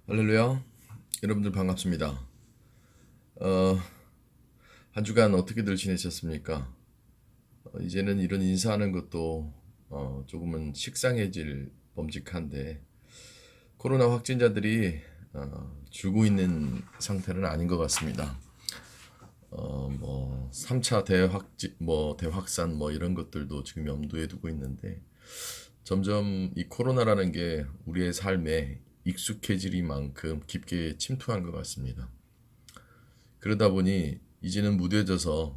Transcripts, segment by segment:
할렐루야. 여러분들 반갑습니다. 어, 한 주간 어떻게들 지내셨습니까? 이제는 이런 인사하는 것도 조금은 식상해질 범직한데 코로나 확진자들이 줄고 있는 상태는 아닌 것 같습니다. 뭐 3차 대확산 뭐 이런 것들도 지금 염두에 두고 있는데 점점 이 코로나라는 게 우리의 삶에 익숙해지리만큼 깊게 침투한 것 같습니다. 그러다 보니 이제는 무뎌져서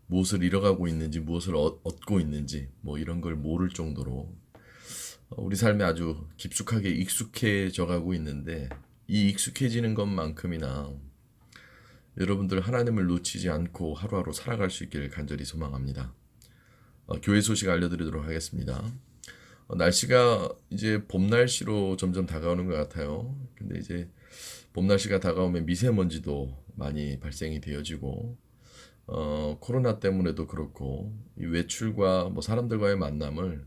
무엇을 잃어가고 있는지 무엇을 얻고 있는지 뭐 이런 걸 모를 정도로 우리 삶에 아주 깊숙하게 익숙해져 가고 있는데 이 익숙해지는 것만큼이나 여러분들 하나님을 놓치지 않고 하루하루 살아갈 수 있기를 간절히 소망합니다. 교회 소식 알려드리도록 하겠습니다. 날씨가 이제 봄 날씨로 점점 다가오는 것 같아요. 근데 이제 봄 날씨가 다가오면 미세먼지도 많이 발생이 되어지고 코로나 때문에도 그렇고 이 외출과 뭐 사람들과의 만남을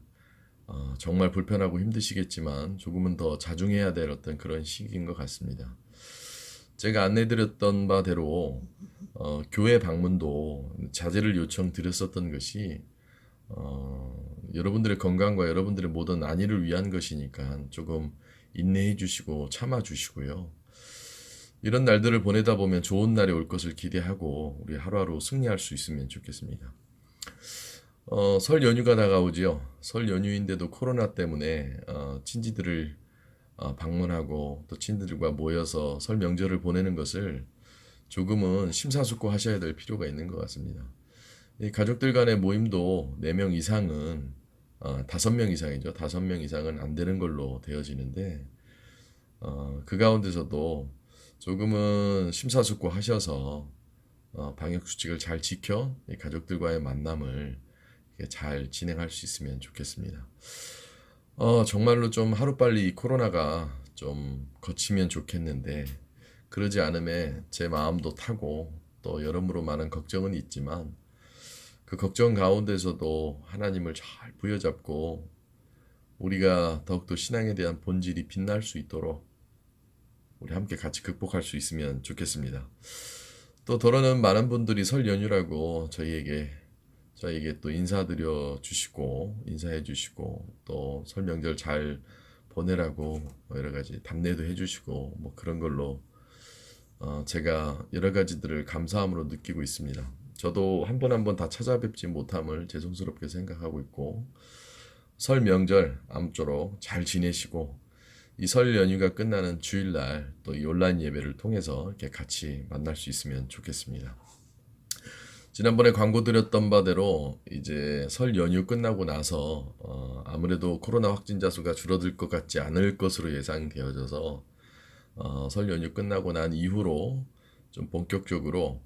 정말 불편하고 힘드시겠지만 조금은 더 자중해야 될 어떤 그런 시기인 것 같습니다. 제가 안내드렸던 바대로 교회 방문도 자제를 요청드렸었던 것이 여러분들의 건강과 여러분들의 모든 안위를 위한 것이니까 조금 인내해 주시고 참아 주시고요. 이런 날들을 보내다 보면 좋은 날이 올 것을 기대하고 우리 하루하루 승리할 수 있으면 좋겠습니다. 설 연휴가 다가오지요. 설 연휴인데도 코로나 때문에 친지들을 방문하고 또 친구들과 모여서 설 명절을 보내는 것을 조금은 심사숙고하셔야 될 필요가 있는 것 같습니다. 이 가족들 간의 모임도 4명 이상은 5명 이상이죠. 5명 이상은 안 되는 걸로 되어지는데 그 가운데서도 조금은 심사숙고하셔서 방역 수칙을 잘 지켜 이 가족들과의 만남을 잘 진행할 수 있으면 좋겠습니다. 정말로 좀 하루빨리 이 코로나가 좀 거치면 좋겠는데 그러지 않음에 제 마음도 타고 또 여러모로 많은 걱정은 있지만 그 걱정 가운데서도 하나님을 잘 부여잡고 우리가 더욱더 신앙에 대한 본질이 빛날 수 있도록 우리 함께 같이 극복할 수 있으면 좋겠습니다. 또 더러는 많은 분들이 설 연휴라고 저희에게 또 인사드려 주시고 인사해 주시고 또 설 명절 잘 보내라고 여러 가지 답례도 해 주시고 뭐 그런 걸로 제가 여러 가지들을 감사함으로 느끼고 있습니다. 저도 한 번 한 번 다 찾아뵙지 못함을 죄송스럽게 생각하고 있고 설 명절 아무쪼록 잘 지내시고 이 설 연휴가 끝나는 주일날 또 이 온라인 예배를 통해서 이렇게 같이 만날 수 있으면 좋겠습니다. 지난번에 광고 드렸던 바대로 이제 설 연휴 끝나고 나서 아무래도 코로나 확진자 수가 줄어들 것 같지 않을 것으로 예상되어져서 설 연휴 끝나고 난 이후로 좀 본격적으로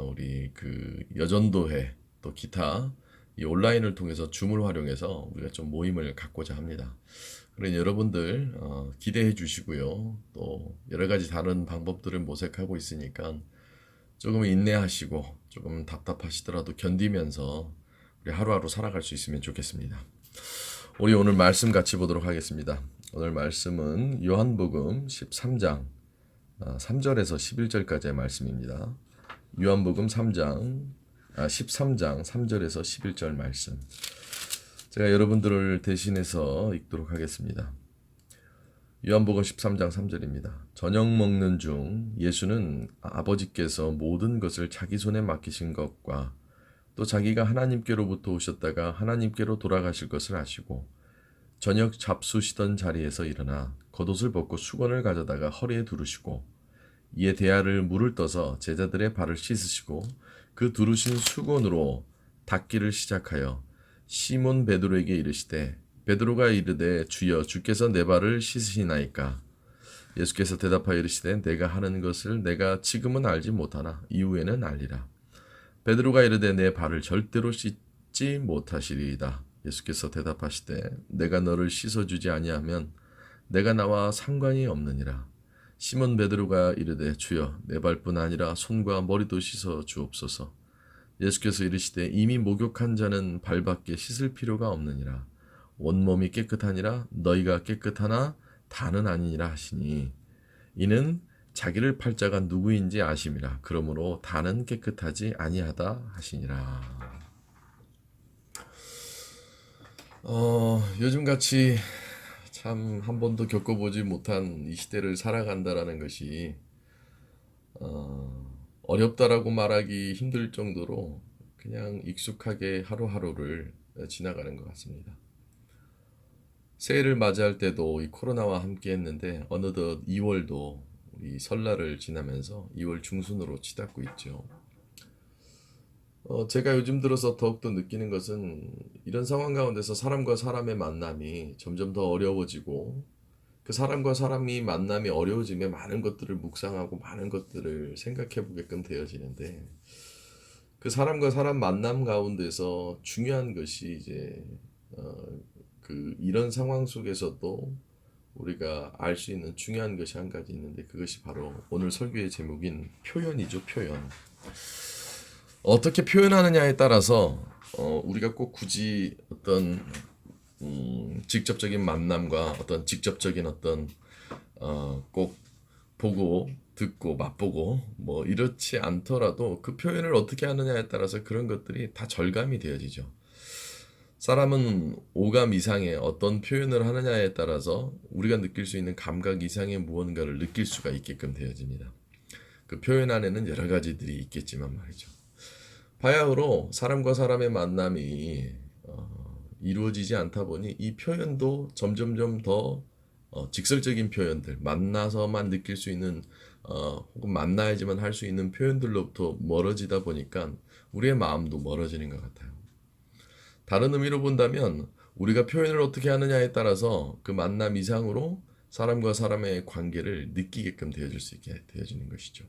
우리 그 여전도회 또 기타 이 온라인을 통해서 줌을 활용해서 우리가 좀 모임을 갖고자 합니다. 그러니 여러분들 기대해 주시고요. 또 여러 가지 다른 방법들을 모색하고 있으니까 조금 인내하시고 조금 답답하시더라도 견디면서 우리 하루하루 살아갈 수 있으면 좋겠습니다. 우리 오늘 말씀 같이 보도록 하겠습니다. 오늘 말씀은 요한복음 13장 3절에서 11절까지의 말씀입니다. 요한복음 13장 3절에서 11절 말씀. 제가 여러분들을 대신해서 읽도록 하겠습니다. 요한복음 13장 3절입니다. 저녁 먹는 중 예수는 아버지께서 모든 것을 자기 손에 맡기신 것과 또 자기가 하나님께로부터 오셨다가 하나님께로 돌아가실 것을 아시고 저녁 잡수시던 자리에서 일어나 겉옷을 벗고 수건을 가져다가 허리에 두르시고 이에 대야를 물을 떠서 제자들의 발을 씻으시고 그 두르신 수건으로 닦기를 시작하여 시몬 베드로에게 이르시되 베드로가 이르되 주여 주께서 내 발을 씻으시나이까. 예수께서 대답하여 이르시되 내가 하는 것을 내가 지금은 알지 못하나 이후에는 알리라. 베드로가 이르되 내 발을 절대로 씻지 못하시리이다. 예수께서 대답하시되 내가 너를 씻어주지 아니하면 내가 나와 상관이 없느니라. 시몬 베드로가 이르되 주여 내 발뿐 아니라 손과 머리도 씻어 주옵소서. 예수께서 이르시되 이미 목욕한 자는 발밖에 씻을 필요가 없느니라. 온몸이 깨끗하니라 너희가 깨끗하나 다는 아니니라 하시니 이는 자기를 팔자가 누구인지 아심이라. 그러므로 다는 깨끗하지 아니하다 하시니라. 요즘같이 참 한 번도 겪어보지 못한 이 시대를 살아간다라는 것이 어렵다라고 말하기 힘들 정도로 그냥 익숙하게 하루하루를 지나가는 것 같습니다. 새해를 맞이할 때도 이 코로나와 함께 했는데 어느덧 2월도 우리 설날을 지나면서 2월 중순으로 치닫고 있죠. 제가 요즘 들어서 더욱더 느끼는 것은 이런 상황 가운데서 사람과 사람의 만남이 점점 더 어려워지고 그 사람과 사람이 만남이 어려워지면 많은 것들을 묵상하고 많은 것들을 생각해 보게끔 되어지는데 그 사람과 사람 만남 가운데서 중요한 것이 이제 어, 그 이런 상황 속에서도 우리가 알 수 있는 중요한 것이 한 가지 있는데 그것이 바로 오늘 설교의 제목인 표현이죠, 표현. 어떻게 표현하느냐에 따라서 우리가 꼭 굳이 어떤 직접적인 만남과 어떤 직접적인 어떤 꼭 보고 듣고 맛보고 뭐 이렇지 않더라도 그 표현을 어떻게 하느냐에 따라서 그런 것들이 다 절감이 되어지죠. 사람은 오감 이상의 어떤 표현을 하느냐에 따라서 우리가 느낄 수 있는 감각 이상의 무언가를 느낄 수가 있게끔 되어집니다. 그 표현 안에는 여러 가지들이 있겠지만 말이죠. 바야흐로 사람과 사람의 만남이 이루어지지 않다 보니 이 표현도 점점점 더 직설적인 표현들, 만나서만 느낄 수 있는 혹은 만나야지만 할 수 있는 표현들로부터 멀어지다 보니까 우리의 마음도 멀어지는 것 같아요. 다른 의미로 본다면 우리가 표현을 어떻게 하느냐에 따라서 그 만남 이상으로 사람과 사람의 관계를 느끼게끔 되어질 수 있게 되어지는 것이죠.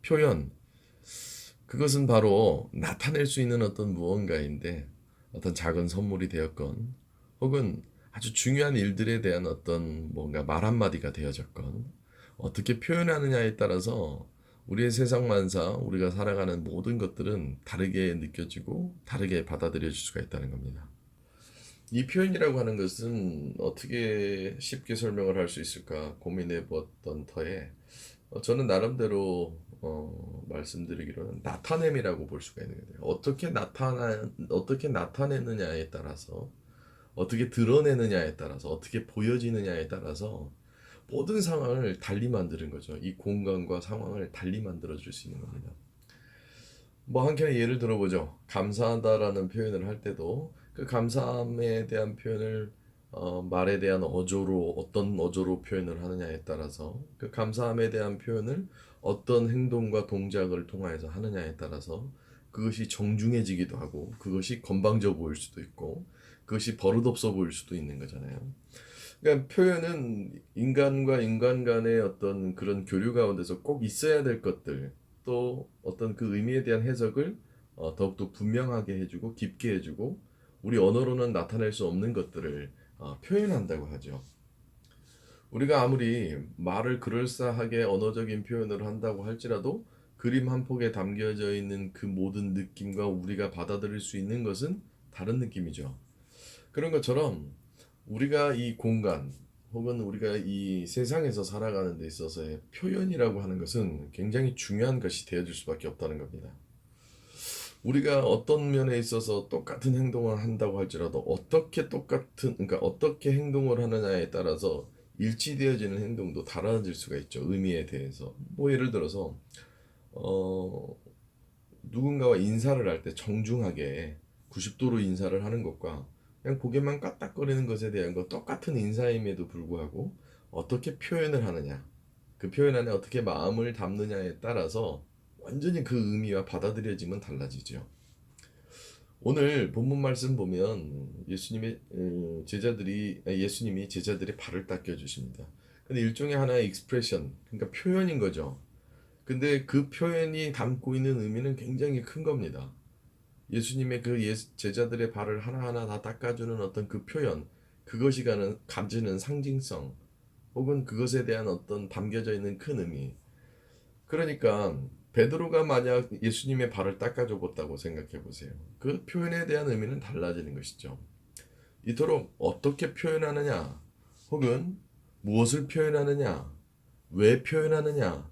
표현, 그것은 바로 나타낼 수 있는 어떤 무언가인데 어떤 작은 선물이 되었건 혹은 아주 중요한 일들에 대한 어떤 뭔가 말 한마디가 되어졌건 어떻게 표현하느냐에 따라서 우리의 세상만사 우리가 살아가는 모든 것들은 다르게 느껴지고 다르게 받아들여질 수가 있다는 겁니다. 이 표현이라고 하는 것은 어떻게 쉽게 설명을 할 수 있을까 고민해 보았던 터에 저는 나름대로 말씀드리기로는 나타냄이라고 볼 수가 있는 거예요. 어떻게 나타내느냐에 따라서 어떻게 드러내느냐에 따라서 어떻게 보여지느냐에 따라서 모든 상황을 달리 만드는 거죠. 이 공간과 상황을 달리 만들어 줄 수 있는 겁니다. 뭐 한켠에 예를 들어보죠. 감사하다라는 표현을 할 때도 그 감사함에 대한 표현을 말에 대한 어조로 어떤 어조로 표현을 하느냐에 따라서 그 감사함에 대한 표현을 어떤 행동과 동작을 통하여서 하느냐에 따라서 그것이 정중해지기도 하고 그것이 건방져 보일 수도 있고 그것이 버릇없어 보일 수도 있는 거잖아요. 그러니까 표현은 인간과 인간 간의 어떤 그런 교류 가운데서 꼭 있어야 될 것들 또 어떤 그 의미에 대한 해석을 더욱더 분명하게 해주고 깊게 해주고 우리 언어로는 나타낼 수 없는 것들을 표현한다고 하죠. 우리가 아무리 말을 그럴싸하게 언어적인 표현을 한다고 할지라도 그림 한 폭에 담겨져 있는 그 모든 느낌과 우리가 받아들일 수 있는 것은 다른 느낌이죠. 그런 것처럼 우리가 이 공간 혹은 우리가 이 세상에서 살아가는 데 있어서의 표현이라고 하는 것은 굉장히 중요한 것이 되어줄 수밖에 없다는 겁니다. 우리가 어떤 면에 있어서 똑같은 행동을 한다고 할지라도 그러니까 어떻게 행동을 하느냐에 따라서 일치되어지는 행동도 달라질 수가 있죠. 의미에 대해서. 뭐 예를 들어서 어, 누군가와 인사를 할 때 정중하게 90도로 인사를 하는 것과 그냥 고개만 까딱거리는 것에 대한 것 똑같은 인사임에도 불구하고 어떻게 표현을 하느냐, 그 표현 안에 어떻게 마음을 담느냐에 따라서 완전히 그 의미와 받아들여짐은 달라지죠. 오늘 본문 말씀 보면 예수님이 제자들의 발을 닦여 주십니다. 근데 일종의 하나의 익스프레션, 그러니까 표현인 거죠. 근데 그 표현이 담고 있는 의미는 굉장히 큰 겁니다. 예수님의 그 제자들의 발을 하나하나 다 닦아주는 어떤 그 표현, 그것이 가지는 상징성, 혹은 그것에 대한 어떤 담겨져 있는 큰 의미. 그러니까 베드로가 만약 예수님의 발을 닦아줬다고 생각해 보세요. 그 표현에 대한 의미는 달라지는 것이죠. 이토록 어떻게 표현하느냐, 혹은 무엇을 표현하느냐, 왜 표현하느냐,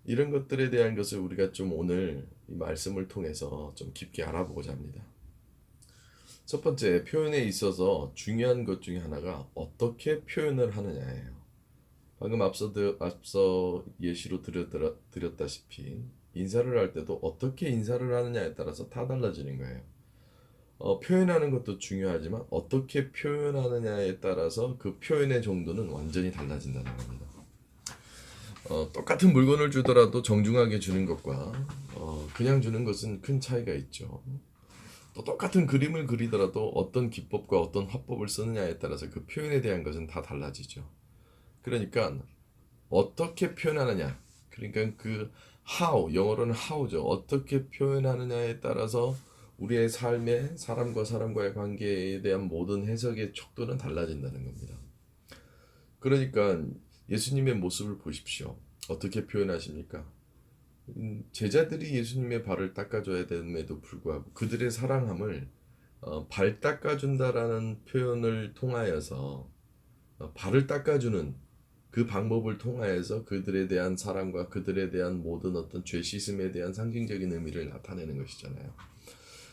이런 것들에 대한 것을 우리가 좀 오늘 이 말씀을 통해서 좀 깊게 알아보고자 합니다. 첫 번째, 표현에 있어서 중요한 것 중에 하나가 어떻게 표현을 하느냐예요. 방금 앞서 예시로 드렸다시피 인사를 할 때도 어떻게 인사를 하느냐에 따라서 다 달라지는 거예요. 표현하는 것도 중요하지만 어떻게 표현하느냐에 따라서 그 표현의 정도는 완전히 달라진다는 겁니다. 똑같은 물건을 주더라도 정중하게 주는 것과 그냥 주는 것은 큰 차이가 있죠. 또 똑같은 그림을 그리더라도 어떤 기법과 어떤 화법을 쓰느냐에 따라서 그 표현에 대한 것은 다 달라지죠. 그러니까 어떻게 표현하느냐, 그러니까 그 how, 영어로는 how죠. 어떻게 표현하느냐에 따라서 우리의 삶에 사람과 사람과의 관계에 대한 모든 해석의 촉도는 달라진다는 겁니다. 그러니까 예수님의 모습을 보십시오. 어떻게 표현하십니까? 제자들이 예수님의 발을 닦아줘야 됨에도 불구하고 그들의 사랑함을 발 닦아준다라는 표현을 통하여서 발을 닦아주는 그 방법을 통하여서 그들에 대한 사랑과 그들에 대한 모든 어떤 죄 씻음에 대한 상징적인 의미를 나타내는 것이잖아요.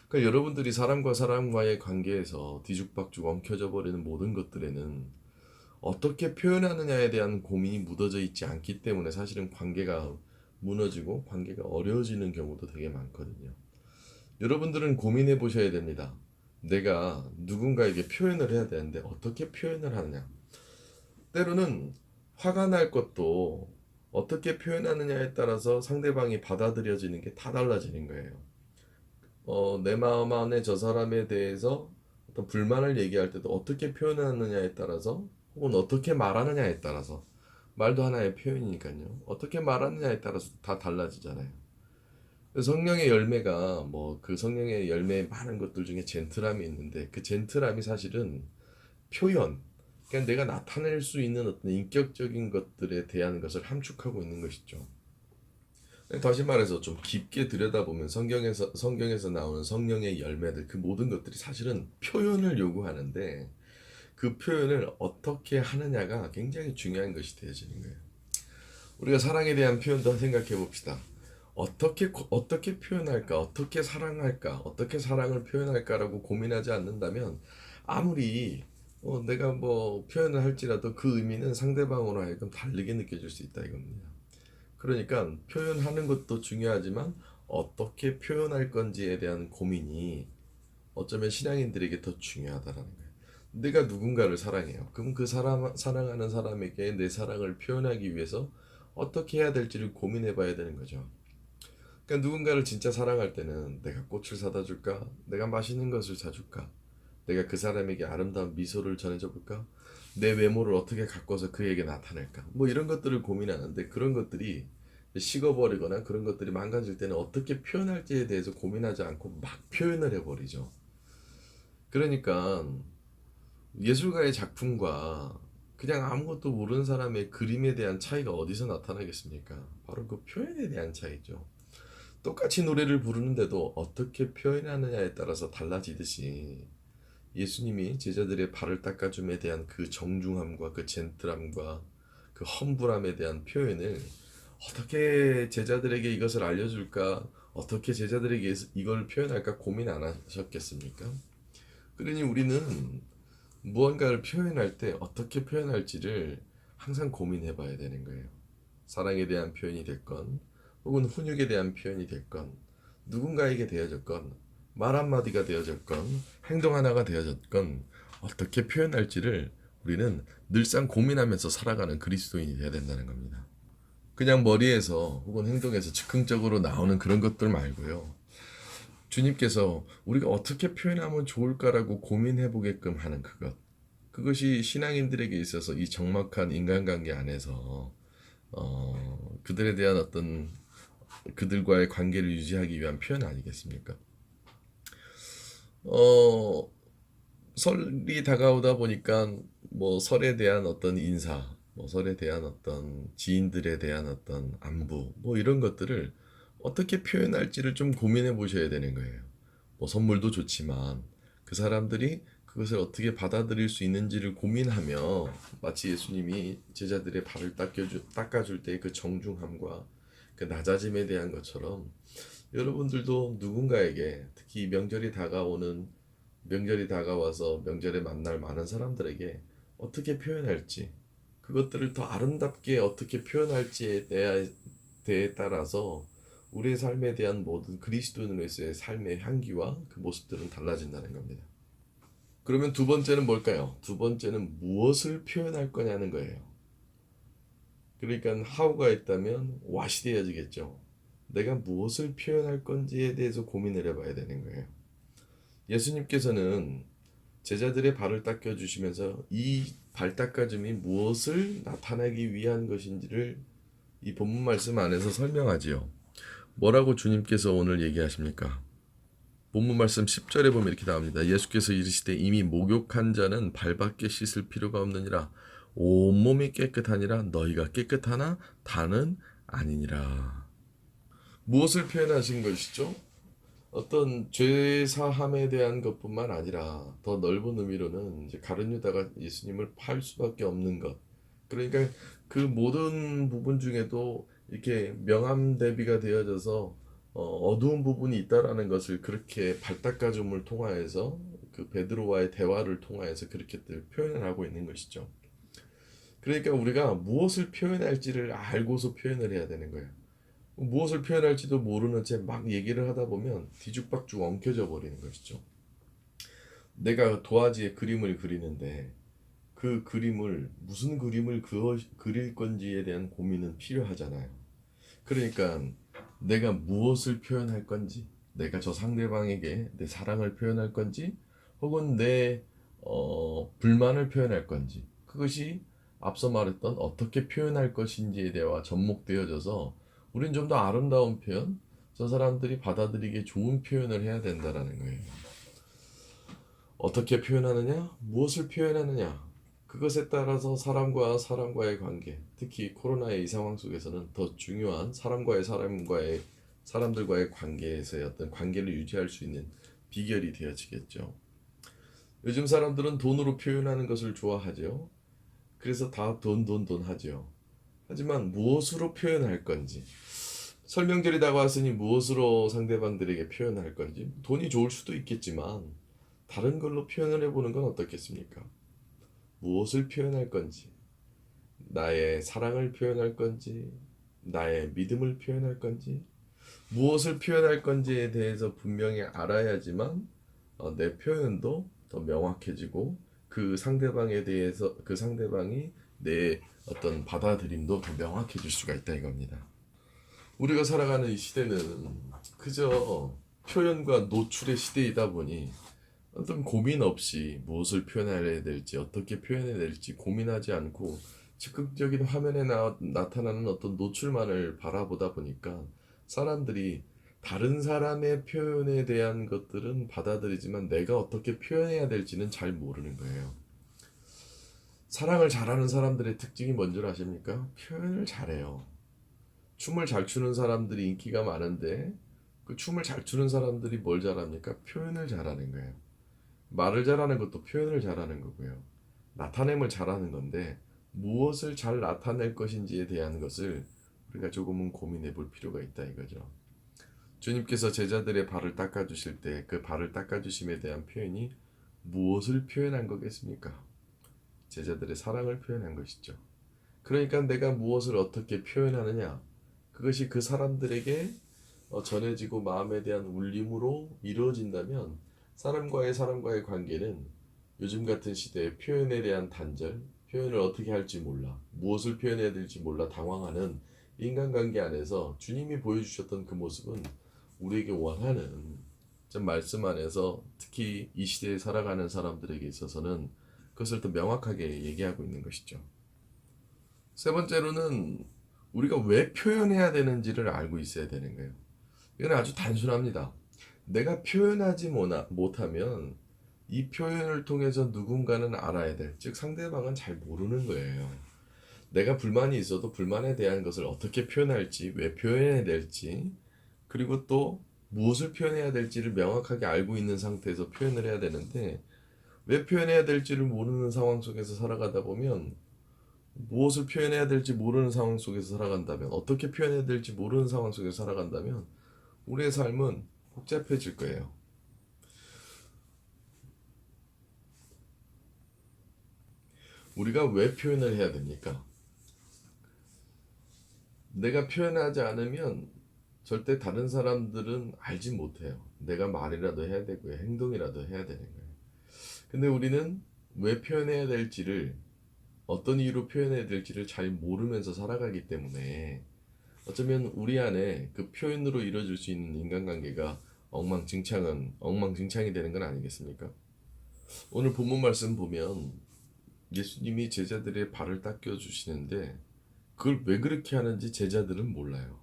그러니까 여러분들이 사람과 사람과의 관계에서 뒤죽박죽 엉켜져 버리는 모든 것들에는 어떻게 표현하느냐에 대한 고민이 묻어져 있지 않기 때문에 사실은 관계가 무너지고 관계가 어려워지는 경우도 되게 많거든요. 여러분들은 고민해 보셔야 됩니다. 내가 누군가에게 표현을 해야 되는데 어떻게 표현을 하느냐. 때로는 화가 날 것도 어떻게 표현하느냐에 따라서 상대방이 받아들여지는 게 다 달라지는 거예요. 내 마음 안에 저 사람에 대해서 어떤 불만을 얘기할 때도 어떻게 표현하느냐에 따라서 혹은 어떻게 말하느냐에 따라서 말도 하나의 표현이니까요. 어떻게 말하느냐에 따라서 다 달라지잖아요. 성령의 열매가 뭐 그 성령의 열매의 많은 것들 중에 젠틀함이 있는데 그 젠틀함이 사실은 표현, 그냥 내가 나타낼 수 있는 어떤 인격적인 것들에 대한 것을 함축하고 있는 것이죠. 다시 말해서 좀 깊게 들여다보면 성경에서 나오는 성령의 열매들 그 모든 것들이 사실은 표현을 요구하는데 그 표현을 어떻게 하느냐가 굉장히 중요한 것이 되어지는 거예요. 우리가 사랑에 대한 표현도 생각해 봅시다. 어떻게 표현할까? 어떻게 사랑할까? 어떻게 사랑을 표현할까라고 고민하지 않는다면 아무리 내가 뭐 표현을 할지라도 그 의미는 상대방으로 하여금 다르게 느껴질 수 있다 이겁니다. 그러니까 표현하는 것도 중요하지만 어떻게 표현할 건지에 대한 고민이 어쩌면 신앙인들에게 더 중요하다라는 거예요. 내가 누군가를 사랑해요. 그럼 그 사랑하는 사람에게 내 사랑을 표현하기 위해서 어떻게 해야 될지를 고민해 봐야 되는 거죠. 그러니까 누군가를 진짜 사랑할 때는 내가 꽃을 사다 줄까? 내가 맛있는 것을 사줄까? 내가 그 사람에게 아름다운 미소를 전해줘 볼까? 내 외모를 어떻게 가꿔서 그에게 나타낼까? 뭐 이런 것들을 고민하는데 그런 것들이 식어버리거나 그런 것들이 망가질 때는 어떻게 표현할지에 대해서 고민하지 않고 막 표현을 해버리죠. 그러니까 예술가의 작품과 그냥 아무것도 모르는 사람의 그림에 대한 차이가 어디서 나타나겠습니까? 바로 그 표현에 대한 차이죠. 똑같이 노래를 부르는데도 어떻게 표현하느냐에 따라서 달라지듯이 예수님이 제자들의 발을 닦아줌에 대한 그 정중함과 그 젠틀함과 그 험불함에 대한 표현을 어떻게 제자들에게 이것을 알려줄까? 어떻게 제자들에게 이걸 표현할까 고민 안 하셨겠습니까? 그러니 우리는 무언가를 표현할 때 어떻게 표현할지를 항상 고민해 봐야 되는 거예요. 사랑에 대한 표현이 됐건 혹은 훈육에 대한 표현이 됐건 누군가에게 되어졌건 말 한마디가 되어졌건 행동 하나가 되어졌건 어떻게 표현할지를 우리는 늘상 고민하면서 살아가는 그리스도인이 되어야 된다는 겁니다. 그냥 머리에서 혹은 행동에서 즉흥적으로 나오는 그런 것들 말고요. 주님께서 우리가 어떻게 표현하면 좋을까라고 고민해 보게끔 하는 그것이 신앙인들에게 있어서 이 적막한 인간관계 안에서 그들에 대한 어떤 그들과의 관계를 유지하기 위한 표현 아니겠습니까? 설이 다가오다 보니까 뭐 설에 대한 어떤 인사, 뭐 설에 대한 어떤 지인들에 대한 어떤 안부, 뭐 이런 것들을 어떻게 표현할지를 좀 고민해 보셔야 되는 거예요. 뭐 선물도 좋지만 그 사람들이 그것을 어떻게 받아들일 수 있는지를 고민하며 마치 예수님이 제자들의 발을 닦아줄 때의 그 정중함과 그 낮아짐에 대한 것처럼 여러분들도 누군가에게 특히 명절이 다가와서 명절에 만날 많은 사람들에게 어떻게 표현할지 그것들을 더 아름답게 어떻게 표현할지에 대해 따라서 우리의 삶에 대한 모든 그리스도인으로서의 삶의 향기와 그 모습들은 달라진다는 겁니다. 그러면 두 번째는 뭘까요? 두 번째는 무엇을 표현할 거냐는 거예요. 그러니까 how가 있다면 what이 되어지겠죠. 내가 무엇을 표현할 건지에 대해서 고민을 해봐야 되는 거예요. 예수님께서는 제자들의 발을 닦아주시면서 이 발 닦아줌이 무엇을 나타내기 위한 것인지를 이 본문 말씀 안에서 설명하지요. 뭐라고 주님께서 오늘 얘기하십니까? 본문 말씀 10절에 보면 이렇게 나옵니다. 예수께서 이르시되 이미 목욕한 자는 발밖에 씻을 필요가 없느니라 온몸이 깨끗하니라 너희가 깨끗하나 다는 아니니라. 무엇을 표현하신 것이죠? 어떤 죄 사함에 대한 것뿐만 아니라 더 넓은 의미로는 이제 가룟 유다가 예수님을 팔 수밖에 없는 것. 그러니까 그 모든 부분 중에도 이렇게 명암 대비가 되어져서 어두운 부분이 있다라는 것을 그렇게 발닦아줌을 통하여서 그 베드로와의 대화를 통하여서 그렇게 표현을 하고 있는 것이죠. 그러니까 우리가 무엇을 표현할지를 알고서 표현을 해야 되는 거예요. 무엇을 표현할지도 모르는 채 막 얘기를 하다 보면 뒤죽박죽 엉켜져 버리는 것이죠. 내가 도화지에 그림을 그리는데 그 그림을 무슨 그림을 그릴 건지에 대한 고민은 필요하잖아요. 그러니까 내가 무엇을 표현할 건지, 내가 저 상대방에게 내 사랑을 표현할 건지, 혹은 내 불만을 표현할 건지, 그것이 앞서 말했던 어떻게 표현할 것인지에 대해 접목되어져서 우린 좀 더 아름다운 표현, 저 사람들이 받아들이기에 좋은 표현을 해야 된다라는 거예요. 어떻게 표현하느냐? 무엇을 표현하느냐? 그것에 따라서 사람과의 관계, 특히 코로나의 이 상황 속에서는 더 중요한 사람들과의 관계에서의 어떤 관계를 유지할 수 있는 비결이 되어지겠죠. 요즘 사람들은 돈으로 표현하는 것을 좋아하죠. 그래서 다 돈 하죠. 하지만 무엇으로 표현할 건지, 설명절이 다가왔으니 무엇으로 상대방들에게 표현할 건지, 돈이 좋을 수도 있겠지만 다른 걸로 표현을 해보는 건 어떻겠습니까? 무엇을 표현할 건지, 나의 사랑을 표현할 건지, 나의 믿음을 표현할 건지, 무엇을 표현할 건지에 대해서 분명히 알아야지만 내 표현도 더 명확해지고 그 상대방이 내 어떤 받아들임도 더 명확해질 수가 있다 이겁니다. 우리가 살아가는 이 시대는 그저 표현과 노출의 시대이다 보니 어떤 고민 없이 무엇을 표현해야 될지 어떻게 표현해야 될지 고민하지 않고 즉각적인 화면에 나타나는 어떤 노출만을 바라보다 보니까 사람들이 다른 사람의 표현에 대한 것들은 받아들이지만 내가 어떻게 표현해야 될지는 잘 모르는 거예요. 사랑을 잘하는 사람들의 특징이 뭔지 아십니까? 표현을 잘해요. 춤을 잘 추는 사람들이 인기가 많은데 그 춤을 잘 추는 사람들이 뭘 잘합니까? 표현을 잘하는 거예요. 말을 잘하는 것도 표현을 잘하는 거고요. 나타냄을 잘하는 건데 무엇을 잘 나타낼 것인지에 대한 것을 우리가 조금은 고민해 볼 필요가 있다 이거죠. 주님께서 제자들의 발을 닦아주실 때 그 발을 닦아주심에 대한 표현이 무엇을 표현한 거겠습니까? 제자들의 사랑을 표현한 것이죠. 그러니까 내가 무엇을 어떻게 표현하느냐 그것이 그 사람들에게 전해지고 마음에 대한 울림으로 이루어진다면 사람과의 관계는 요즘 같은 시대에 표현에 대한 단절, 표현을 어떻게 할지 몰라, 무엇을 표현해야 될지 몰라 당황하는 인간관계 안에서 주님이 보여주셨던 그 모습은 우리에게 원하는 말씀 안에서 특히 이 시대에 살아가는 사람들에게 있어서는 그것을 더 명확하게 얘기하고 있는 것이죠. 세 번째로는 우리가 왜 표현해야 되는지를 알고 있어야 되는 거예요. 이건 아주 단순합니다. 내가 표현하지 못하면 이 표현을 통해서 누군가는 알아야 될, 즉 상대방은 잘 모르는 거예요. 내가 불만이 있어도 불만에 대한 것을 어떻게 표현할지, 왜 표현해야 될지, 그리고 또 무엇을 표현해야 될지를 명확하게 알고 있는 상태에서 표현을 해야 되는데 왜 표현해야 될지를 모르는 상황 속에서 살아가다 보면, 무엇을 표현해야 될지 모르는 상황 속에서 살아간다면, 어떻게 표현해야 될지 모르는 상황 속에서 살아간다면 우리의 삶은 복잡해질 거예요. 우리가 왜 표현을 해야 됩니까? 내가 표현하지 않으면 절대 다른 사람들은 알지 못해요. 내가 말이라도 해야 되고요. 행동이라도 해야 되는 거예요. 근데 우리는 왜 표현해야 될지를, 어떤 이유로 표현해야 될지를 잘 모르면서 살아가기 때문에 어쩌면 우리 안에 그 표현으로 이루어질 수 있는 인간관계가 엉망진창이 되는 건 아니겠습니까? 오늘 본문 말씀 보면 예수님이 제자들의 발을 닦여 주시는데 그걸 왜 그렇게 하는지 제자들은 몰라요.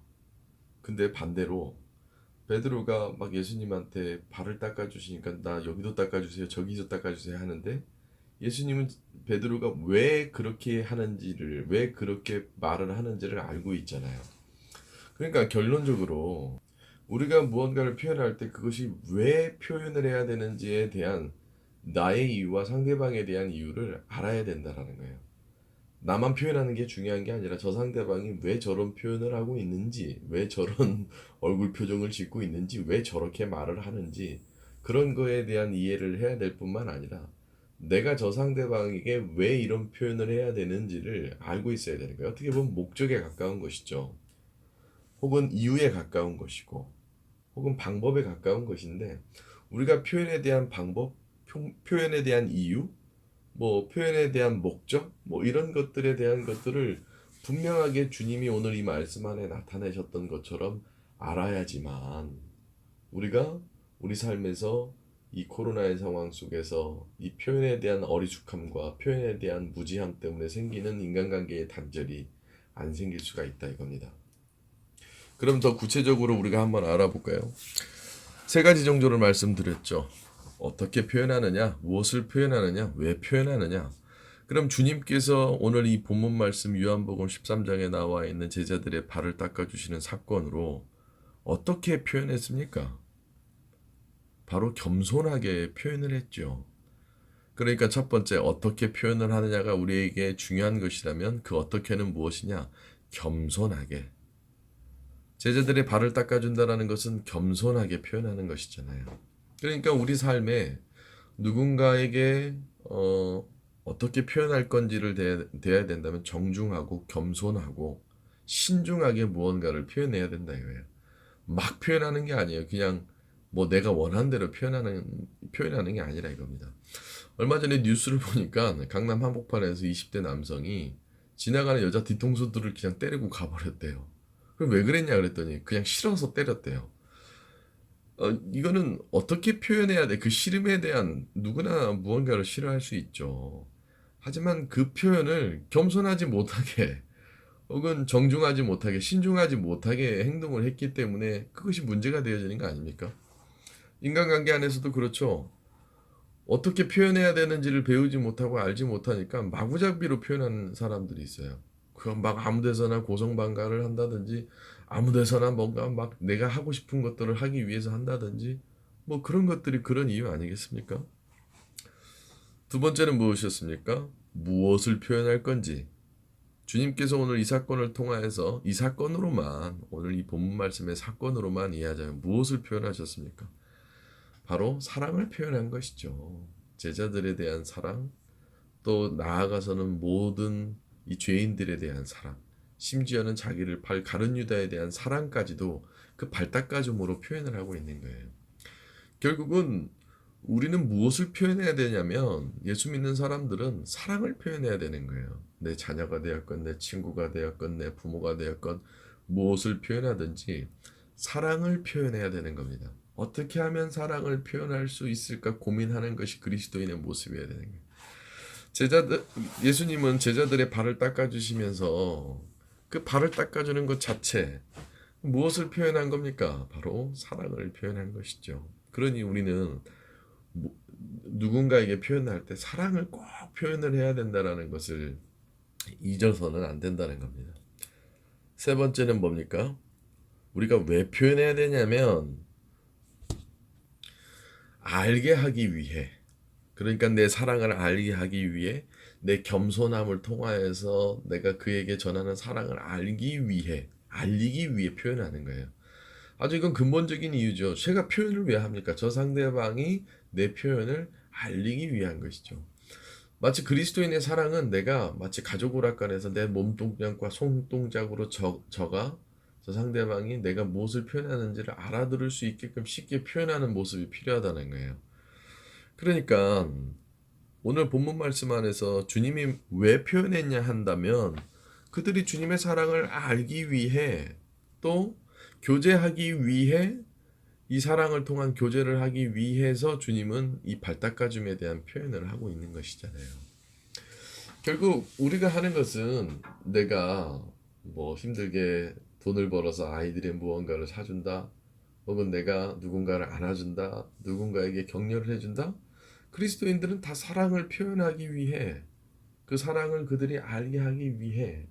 근데 반대로 베드로가 막 예수님한테 발을 닦아 주시니까 나 여기도 닦아 주세요, 저기도 닦아 주세요 하는데, 예수님은 베드로가 왜 그렇게 하는지를, 왜 그렇게 말을 하는지를 알고 있잖아요. 그러니까 결론적으로 우리가 무언가를 표현할 때 그것이 왜 표현을 해야 되는지에 대한 나의 이유와 상대방에 대한 이유를 알아야 된다라는 거예요. 나만 표현하는 게 중요한 게 아니라 저 상대방이 왜 저런 표현을 하고 있는지, 왜 저런 얼굴 표정을 짓고 있는지, 왜 저렇게 말을 하는지, 그런 거에 대한 이해를 해야 될 뿐만 아니라 내가 저 상대방에게 왜 이런 표현을 해야 되는지를 알고 있어야 되는 거예요. 어떻게 보면 목적에 가까운 것이죠. 혹은 이유에 가까운 것이고, 혹은 방법에 가까운 것인데, 우리가 표현에 대한 방법, 표현에 대한 이유, 뭐 표현에 대한 목적, 뭐 이런 것들에 대한 것들을 분명하게 주님이 오늘 이 말씀 안에 나타내셨던 것처럼 알아야지만 우리가 우리 삶에서 이 코로나의 상황 속에서 이 표현에 대한 어리숙함과 표현에 대한 무지함 때문에 생기는 인간관계의 단절이 안 생길 수가 있다 이겁니다. 그럼 더 구체적으로 우리가 한번 알아볼까요? 세 가지 정도를 말씀드렸죠. 어떻게 표현하느냐, 무엇을 표현하느냐, 왜 표현하느냐. 그럼 주님께서 오늘 이 본문 말씀 요한복음 13장에 나와 있는 제자들의 발을 닦아주시는 사건으로 어떻게 표현했습니까? 바로 겸손하게 표현을 했죠. 그러니까 첫 번째, 어떻게 표현을 하느냐가 우리에게 중요한 것이라면 그 어떻게는 무엇이냐? 겸손하게. 제자들의 발을 닦아준다라는 것은 겸손하게 표현하는 것이잖아요. 그러니까 우리 삶에 누군가에게 어떻게 표현할 건지를 대해야 된다면 정중하고 겸손하고 신중하게 무언가를 표현해야 된다 이거예요. 막 표현하는 게 아니에요. 그냥 뭐 내가 원하는 대로 표현하는 게 아니라 이겁니다. 얼마 전에 뉴스를 보니까 강남 한복판에서 20대 남성이 지나가는 여자 뒤통수들을 그냥 때리고 가버렸대요. 그럼 왜 그랬냐 그랬더니 그냥 싫어서 때렸대요. 이거는 어떻게 표현해야 돼? 그 싫음에 대한, 누구나 무언가를 싫어할 수 있죠. 하지만 그 표현을 겸손하지 못하게 혹은 정중하지 못하게 신중하지 못하게 행동을 했기 때문에 그것이 문제가 되어지는 거 아닙니까? 인간관계 안에서도 그렇죠. 어떻게 표현해야 되는지를 배우지 못하고 알지 못하니까 마구잡이로 표현하는 사람들이 있어요. 그럼 막 아무 데서나 고성방가를 한다든지 아무 데서나 뭔가 막 내가 하고 싶은 것들을 하기 위해서 한다든지 뭐 그런 것들이 그런 이유 아니겠습니까? 두 번째는 무엇이었습니까? 무엇을 표현할 건지. 주님께서 오늘 이 사건을 통하여서 이 사건으로만, 오늘 이 본문 말씀의 사건으로만 이해하자면 무엇을 표현하셨습니까? 바로 사랑을 표현한 것이죠. 제자들에 대한 사랑, 또 나아가서는 모든 이 죄인들에 대한 사랑, 심지어는 자기를 가룟 유다에 대한 사랑까지도 그 발닦아줌으로 표현을 하고 있는 거예요. 결국은 우리는 무엇을 표현해야 되냐면, 예수 믿는 사람들은 사랑을 표현해야 되는 거예요. 내 자녀가 되었건 내 친구가 되었건 내 부모가 되었건 무엇을 표현하든지 사랑을 표현해야 되는 겁니다. 어떻게 하면 사랑을 표현할 수 있을까 고민하는 것이 그리스도인의 모습이어야 되는 거예요. 예수님은 제자들의 발을 닦아주시면서 그 발을 닦아주는 것 자체, 무엇을 표현한 겁니까? 바로 사랑을 표현한 것이죠. 그러니 우리는 누군가에게 표현할 때 사랑을 꼭 표현을 해야 된다는 것을 잊어서는 안 된다는 겁니다. 세 번째는 뭡니까? 우리가 왜 표현해야 되냐면 알게 하기 위해, 그러니까 내 사랑을 알게 하기 위해 내 겸손함을 통하여서 내가 그에게 전하는 사랑을 알리기 위해 표현하는 거예요. 아주 이건 근본적인 이유죠. 제가 표현을 왜 합니까? 저 상대방이 내 표현을 알리기 위한 것이죠. 마치 그리스도인의 사랑은 내가 마치 가족 오락관에서 내 몸동작과 손동작으로 저가 저 상대방이 내가 무엇을 표현하는지를 알아들을 수 있게끔 쉽게 표현하는 모습이 필요하다는 거예요. 그러니까 오늘 본문 말씀 안에서 주님이 왜 표현했냐 한다면 그들이 주님의 사랑을 알기 위해 또 교제하기 위해 이 사랑을 통한 교제를 하기 위해서 주님은 이 발 닦아줌에 대한 표현을 하고 있는 것이잖아요. 결국 우리가 하는 것은 내가 뭐 힘들게 돈을 벌어서 아이들의 무언가를 사준다, 혹은 내가 누군가를 안아준다, 누군가에게 격려를 해준다. 그리스도인들은 다 사랑을 표현하기 위해, 그 사랑을 그들이 알게 하기 위해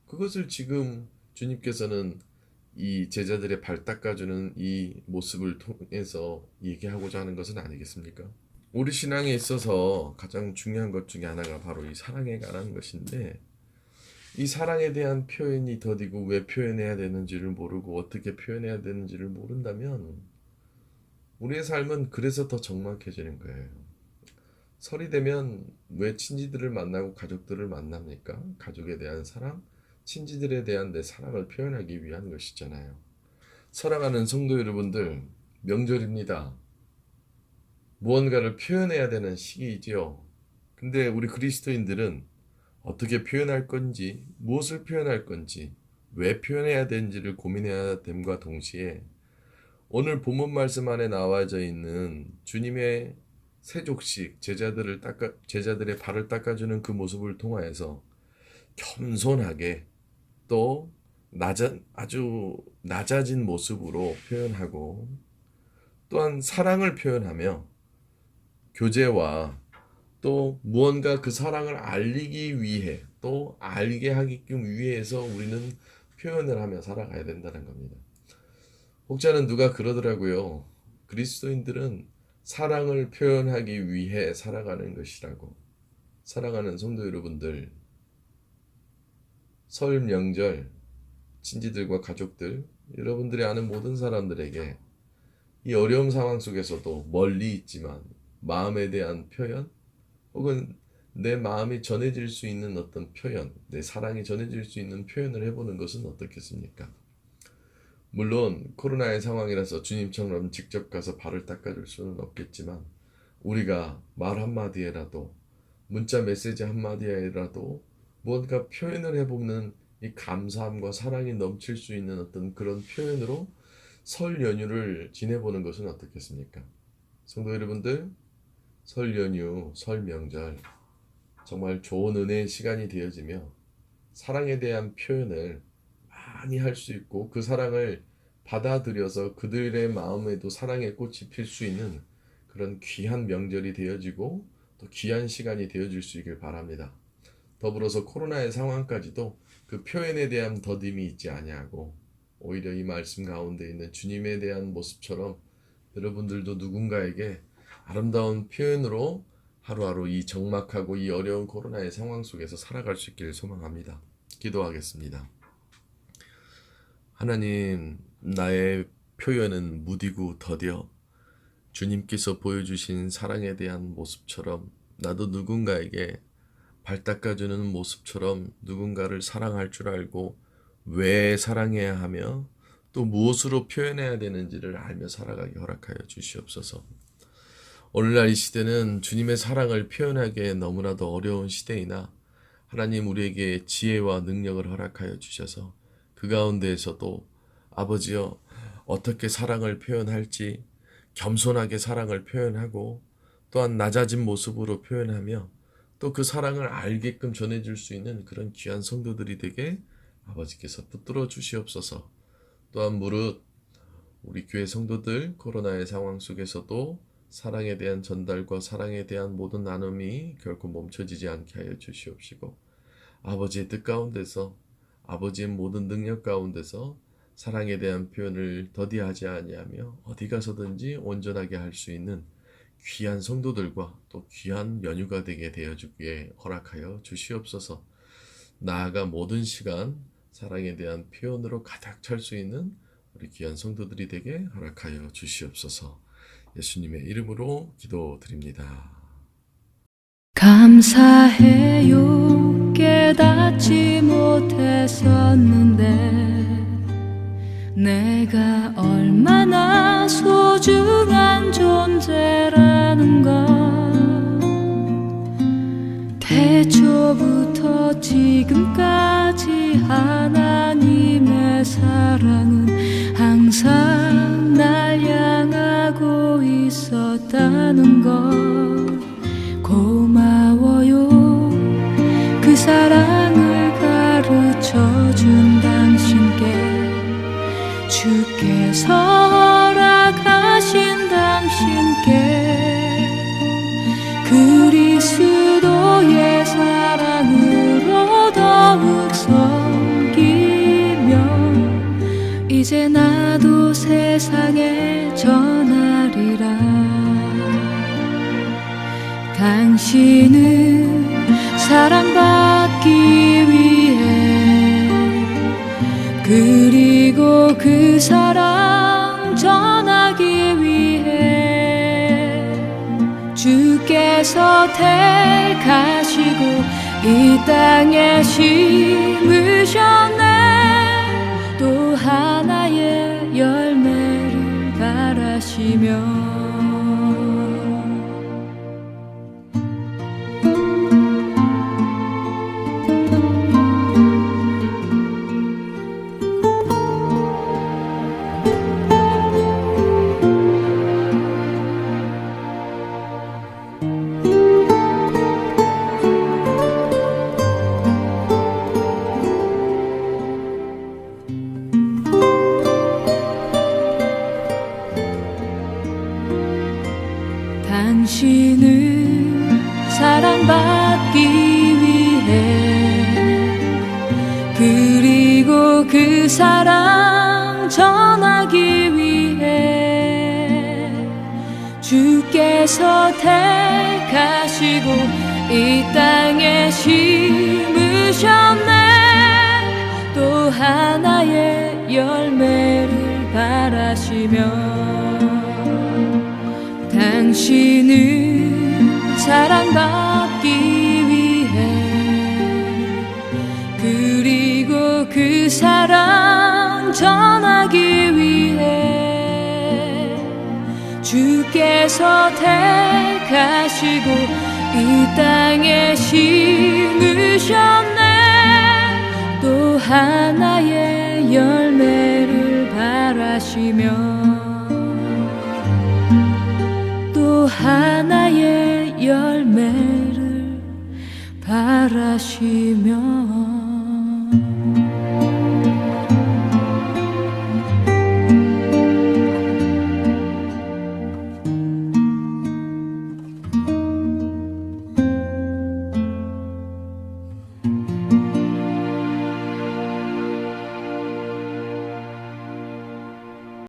그것을 지금 주님께서는 이 제자들의 발 닦아주는 이 모습을 통해서 얘기하고자 하는 것은 아니겠습니까? 우리 신앙에 있어서 가장 중요한 것 중에 하나가 바로 이 사랑에 관한 것인데, 이 사랑에 대한 표현이 더디고 왜 표현해야 되는지를 모르고 어떻게 표현해야 되는지를 모른다면 우리의 삶은 그래서 더 적막해지는 거예요. 설이 되면 왜 친지들을 만나고 가족들을 만납니까? 가족에 대한 사랑, 친지들에 대한 내 사랑을 표현하기 위한 것이잖아요. 사랑하는 성도 여러분들, 명절입니다. 무언가를 표현해야 되는 시기이지요. 근데 우리 그리스도인들은 어떻게 표현할 건지, 무엇을 표현할 건지, 왜 표현해야 되는지를 고민해야 됨과 동시에 오늘 본문 말씀 안에 나와져 있는 주님의 세족식 제자들의 발을 닦아주는 그 모습을 통하여서 겸손하게 또 아주 낮아진 모습으로 표현하고 또한 사랑을 표현하며 교제와 또 무언가 그 사랑을 알리기 위해 또 알게 하게끔 위해서 우리는 표현을 하며 살아가야 된다는 겁니다. 혹자는 누가 그러더라고요. 그리스도인들은 사랑을 표현하기 위해 살아가는 것이라고. 사랑하는 성도 여러분들, 설 명절 친지들과 가족들, 여러분들이 아는 모든 사람들에게 이 어려운 상황 속에서도 멀리 있지만 마음에 대한 표현, 혹은 내 마음이 전해질 수 있는 어떤 표현, 내 사랑이 전해질 수 있는 표현을 해보는 것은 어떻겠습니까? 물론 코로나의 상황이라서 주님처럼 직접 가서 발을 닦아줄 수는 없겠지만 우리가 말 한마디에라도, 문자 메시지 한마디에라도 무언가 표현을 해보는 이 감사함과 사랑이 넘칠 수 있는 어떤 그런 표현으로 설 연휴를 지내보는 것은 어떻겠습니까? 성도 여러분들, 설 연휴, 설 명절 정말 좋은 은혜의 시간이 되어지며 사랑에 대한 표현을 많이 할 수 있고 그 사랑을 받아들여서 그들의 마음에도 사랑의 꽃이 필 수 있는 그런 귀한 명절이 되어지고 또 귀한 시간이 되어질 수 있길 바랍니다. 더불어서 코로나의 상황까지도 그 표현에 대한 더딤이 있지 아니하고 오히려 이 말씀 가운데 있는 주님에 대한 모습처럼 여러분들도 누군가에게 아름다운 표현으로 하루하루 이 적막하고 이 어려운 코로나의 상황 속에서 살아갈 수 있기를 소망합니다. 기도하겠습니다. 하나님, 나의 표현은 무디고 더뎌 주님께서 보여주신 사랑에 대한 모습처럼 나도 누군가에게 발 닦아주는 모습처럼 누군가를 사랑할 줄 알고 왜 사랑해야 하며 또 무엇으로 표현해야 되는지를 알며 살아가게 허락하여 주시옵소서. 오늘날 이 시대는 주님의 사랑을 표현하기에 너무나도 어려운 시대이나 하나님 우리에게 지혜와 능력을 허락하여 주셔서 그 가운데에서도 아버지여 어떻게 사랑을 표현할지 겸손하게 사랑을 표현하고 또한 낮아진 모습으로 표현하며 또 그 사랑을 알게끔 전해줄 수 있는 그런 귀한 성도들이 되게 아버지께서 붙들어 주시옵소서. 또한 무릇 우리 교회 성도들 코로나의 상황 속에서도 사랑에 대한 전달과 사랑에 대한 모든 나눔이 결코 멈춰지지 않게 하여 주시옵시고 아버지의 뜻 가운데서 아버지의 모든 능력 가운데서 사랑에 대한 표현을 더디하지 아니하며 어디 가서든지 온전하게 할 수 있는 귀한 성도들과 또 귀한 연휴가 되게 되어주기에 허락하여 주시옵소서. 나아가 모든 시간 사랑에 대한 표현으로 가득 찰 수 있는 우리 귀한 성도들이 되게 허락하여 주시옵소서. 예수님의 이름으로 기도드립니다. 감사해요. 깨닫지 못했었는데 내가 얼마나 소중한 존재라는 걸 태초부터 지금까지 하나님의 사랑은 항상 날 향하고 있었다는 걸 고마워요. 그 사랑을 가르쳐준 당신께 주께서 허락하신 당신께 그리스도의 사랑으로 더욱 섬기며 이제 나도 세상에 전하리라. 당신은 사랑받기 위해 그리고 그 사랑 전하기 위해 주께서 택하시고 이 땅에 심으셨네. 또 하나의 열매를 바라시며 당신은 사랑받기 위해 그리고 그 사랑 전하기 위해 주께서 택하시고 이 땅에 심으셨네. 또 하나의 열매를 바라시며 당신은 사랑받기 위해 그리고 그 사랑 전하기 위해 주께서 택하시고 이 땅에 심으셨네. 또 하나의 열매를 바라시며 또 하나의 열매를 바라시며